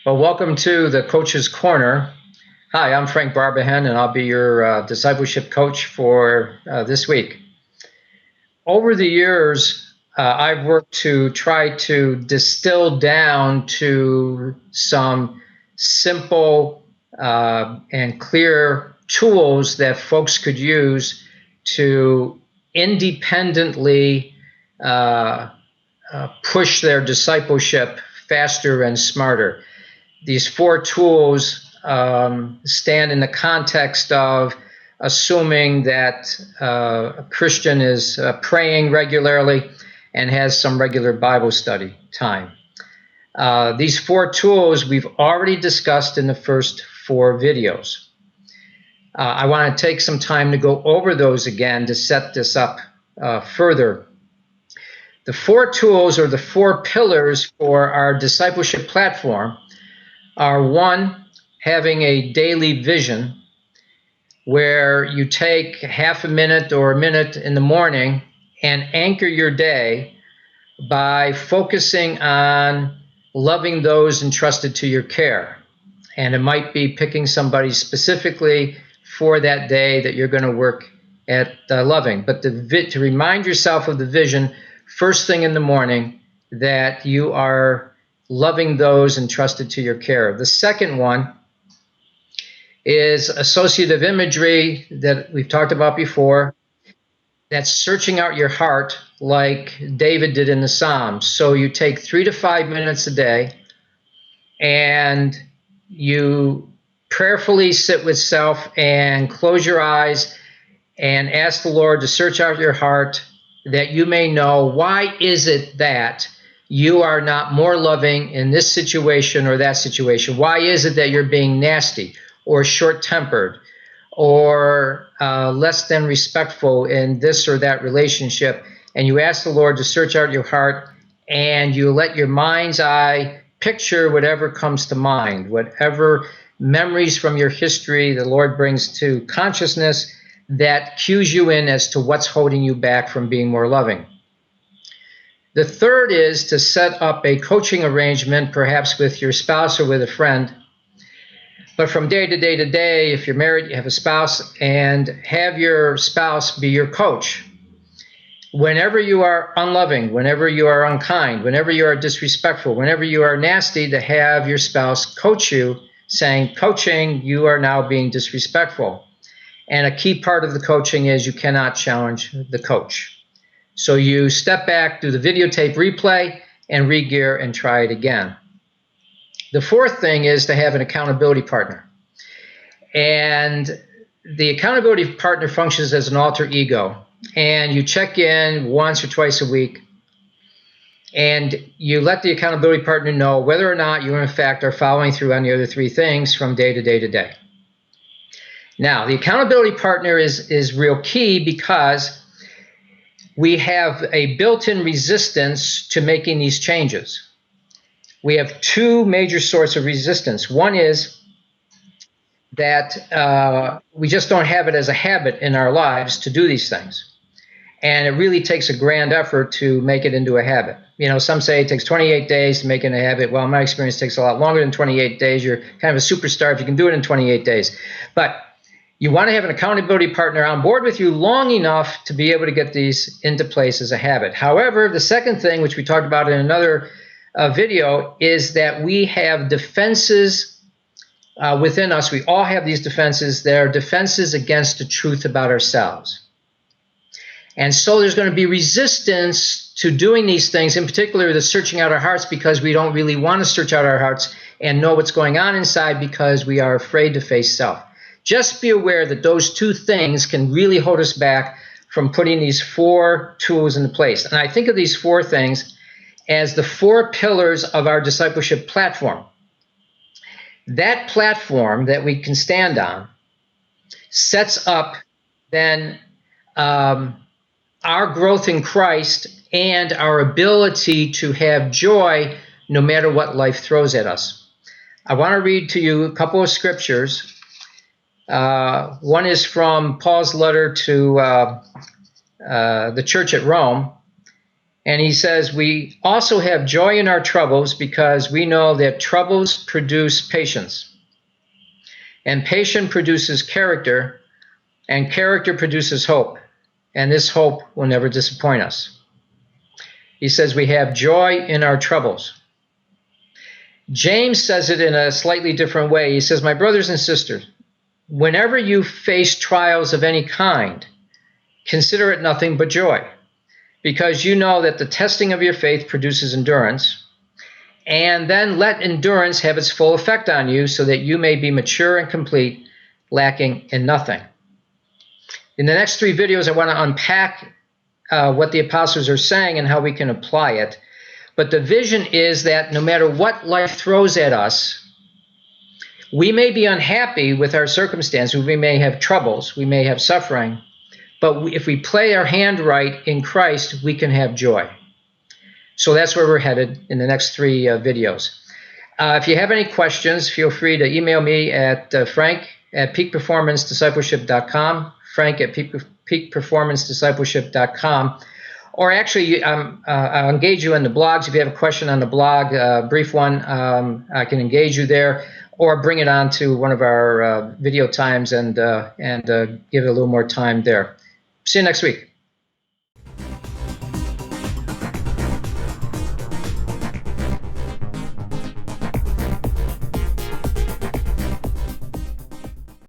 Well, welcome to the Coach's Corner. Hi, I'm Frank Barbehenn, and I'll be your discipleship coach for this week. Over the years, I've worked to try to distill down to some simple and clear tools that folks could use to independently push their discipleship faster and smarter. These four tools stand in the context of assuming that a Christian is praying regularly and has some regular Bible study time. These four tools we've already discussed in the first four videos. I want to take some time to go over those again to set this up further. The four tools, or the four pillars for our discipleship platform, are: one, having a daily vision where you take half a minute or a minute in the morning and anchor your day by focusing on loving those entrusted to your care. And it might be picking somebody specifically for that day that you're going to work at loving. But to remind yourself of the vision first thing in the morning, that you are loving those entrusted to your care. The second one is associative imagery that we've talked about before. That's searching out your heart like David did in the Psalms. So you take 3 to 5 minutes a day and you prayerfully sit with self and close your eyes and ask the Lord to search out your heart, that you may know, why is it that you are not more loving in this situation or that situation? Why is it that you're being nasty or short-tempered or less than respectful in this or that relationship? And you ask the Lord to search out your heart, and you let your mind's eye picture whatever comes to mind, whatever memories from your history the Lord brings to consciousness that cues you in as to what's holding you back from being more loving. The third is to set up a coaching arrangement, perhaps with your spouse or with a friend. But from day to day to day, if you're married, you have a spouse, and have your spouse be your coach. Whenever you are unloving, whenever you are unkind, whenever you are disrespectful, whenever you are nasty, to have your spouse coach you, saying, coaching, you are now being disrespectful. And a key part of the coaching is you cannot challenge the coach. So you step back, do the videotape replay, and re-gear and try it again. The fourth thing is to have an accountability partner. And the accountability partner functions as an alter ego. And you check in once or twice a week, and you let the accountability partner know whether or not you, in fact, are following through on the other three things from day to day to day. Now, the accountability partner is real key, because we have a built-in resistance to making these changes. We have two major sources of resistance. One is that we just don't have it as a habit in our lives to do these things. And it really takes a grand effort to make it into a habit. You know, some say it takes 28 days to make it a habit. Well, in my experience, it takes a lot longer than 28 days. You're kind of a superstar if you can do it in 28 days. But you want to have an accountability partner on board with you long enough to be able to get these into place as a habit. However, the second thing, which we talked about in another video, is that we have defenses within us. We all have these defenses. They are defenses against the truth about ourselves. And so there's going to be resistance to doing these things, in particular the searching out our hearts, because we don't really want to search out our hearts and know what's going on inside, because we are afraid to face self. Just be aware that those two things can really hold us back from putting these four tools into place. And I think of these four things as the four pillars of our discipleship platform. That platform that we can stand on sets up then our growth in Christ and our ability to have joy no matter what life throws at us. I want to read to you a couple of scriptures. One is from Paul's letter to the church at Rome. And he says, we also have joy in our troubles because we know that troubles produce patience. And patience produces character, and character produces hope. And this hope will never disappoint us. He says we have joy in our troubles. James says it in a slightly different way. He says, my brothers and sisters, whenever you face trials of any kind, consider it nothing but joy, because you know that the testing of your faith produces endurance. And then let endurance have its full effect on you so that you may be mature and complete, lacking in nothing. In the next 3 videos, I want to unpack what the apostles are saying and how we can apply it. But the vision is that no matter what life throws at us, we may be unhappy with our circumstances, we may have troubles, we may have suffering, but if we play our hand right in Christ, we can have joy. So that's where we're headed in the next 3 videos. If you have any questions, feel free to email me at frank@peakperformancediscipleship.com, frank@peakperformancediscipleship.com. Or actually, I'll engage you in the blogs. If you have a question on the blog, a brief one, I can engage you there, or bring it on to one of our video times and give it a little more time there. See you next week.